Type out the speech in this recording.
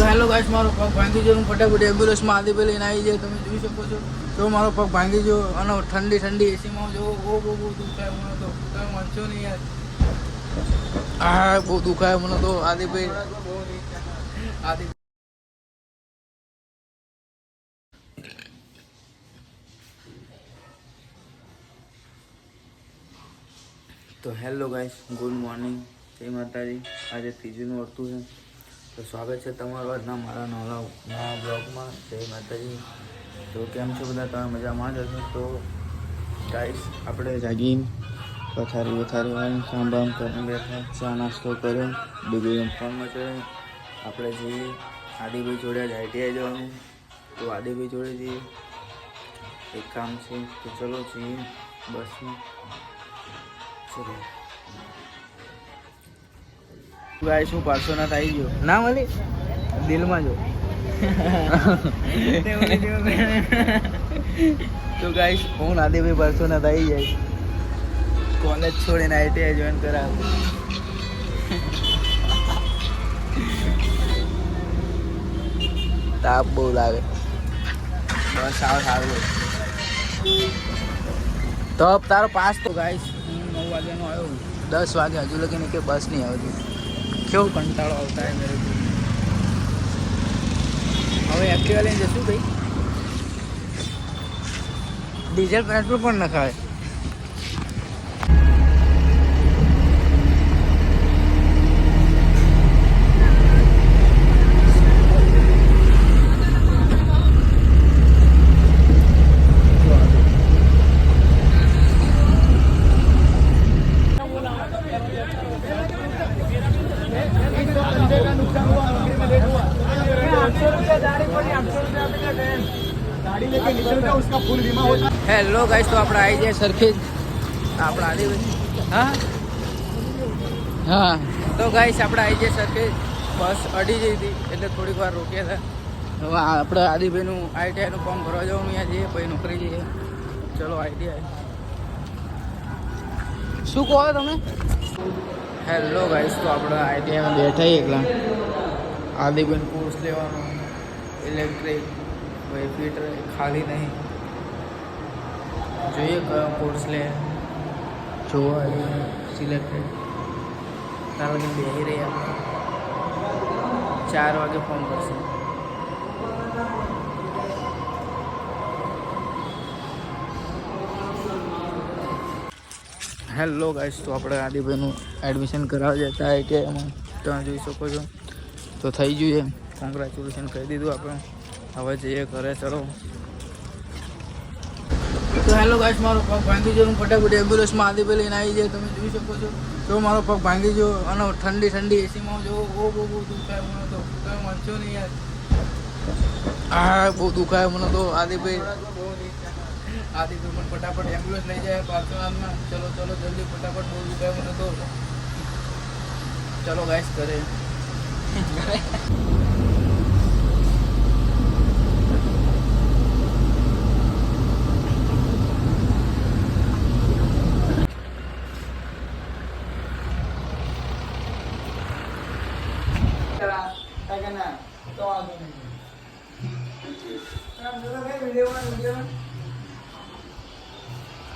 Hello guys, મારો પગ ભાંગી ગયો. હું ફટાફટ એમ્બ્યુલન્સમાં આદિભાઈ લઈને આવી જાય. તમે જોઈ શકો છો તો મારો પગ ભાંગી ગયો અને ઠંડી ઠંડી એસીમાં જો બહુ દુખાય મને તો. તમે માનશો નહીં યાર, બહુ દુખાય મને તો. આદિભાઈ તો હેલો ગાઈસ, ગુડ મોર્નિંગ, જય માતાજી. આજે ત્રીજું વર્તું છે, તો સ્વાગત છે તમારું આજના મારા નવા બ્લોગમાં. જય માતાજી. તો કેમ છો બધા? તમે મજામાં જ હશો. તો ગાઈસ, આપણે જાગીને પથારી વાળી સાંભાળ કરીને બેઠા, ચા નાસ્તો કર્યો, ડિગ્રી ફોનમાં ચડ્યો. આપણે જઈએ આદિભાઈ જોડે જ ITI જવાનું, તો આદિભાઈ જોડે જઈએ, એક કામ છે. તો ચલો જઈએ બસમાં. ચલો ગાઈસ, હું પાર્શ્વનાથ આવી ગયો. ના મળી દિલમાં જો. તો ગાઈસ, હું આદિભાઈ પાર્શ્વનાથ આવી જાય, કોલેજ છોડીને ITI જોઈન કરાવ. તાપ બહુ લાગે. બસ સારું તો તારો પાસ. તો ગાઈસ, હું 9 વાગ્યાનો આવ્યો, 10 વાગે હજુ લગીને કે બસ નહીં આવતી. કેવું કંટાળો આવતા है मेरे को. હવે એક્ટિવા લઈને જશું ભાઈ. ડીઝલ પેટ્રોલ પણ નખાય. હેલો ગાઈસ, તો આપણે આવી જાય સરખેજ. આપણે આદિભાઈ હા તો ગાઈસ, આપણે આવી જાય સરખેજ. બસ અડી જઈ હતી એટલે થોડીક વાર રોક્યા હતા. હવે આપણે આદિભાઈનું ITI નું ફોર્મ ભરવા જવાનું. અહીંયા જઈએ પછી નોકરી જઈએ. ચલો ITI. શું કહો તમે? હેલો ગાઈસ, તો આપણે ITIમાં બેઠા એકલા. આદિભાઈનો કોર્સ લેવાનો, ઇલેક્ટ્રિક ભાઈ ફિટર ખાલી નહીં. જોઈએ કયો કોર્સ લે, જોવા સિલેક્ટેડ. તાર લગી બેસી રહી. આપણે 4 વાગે ફોન કરશે. હેલો ગાઈસ, તો આપણે આદિભાઈનું એડમિશન કરાવવા જતા ITIમાં. તમે જોઈ શકો છો. તો થઈ ગયું છે, કોંગ્રેચ્યુલેશન કહી દીધું આપણે. હવે જઈએ ઘરે. ચલો. તો હેલો ગાઈસ, મારો પગ ભાંગી ગયો. હું ફટાફટ એમ્બ્યુલન્સમાં આદિભાઈ લઈને આવી જાય. તમે જોઈ શકો છો તો મારો પગ ભાંગી ગયો અને ઠંડી ઠંડી એસીમાં જો બહુ દુખાય મને તો. તમે માનશો નહીં યાર, બહુ દુખાય મને તો. આદિભાઈ પણ ફટાફટ એમ્બ્યુલન્સ લઈ જાય પાર્શ્વનાથમાં. ચલો જલ્દી ફટાફટ. બહુ દુખાય મને તો. ચલો ગાઈસ ઘરે.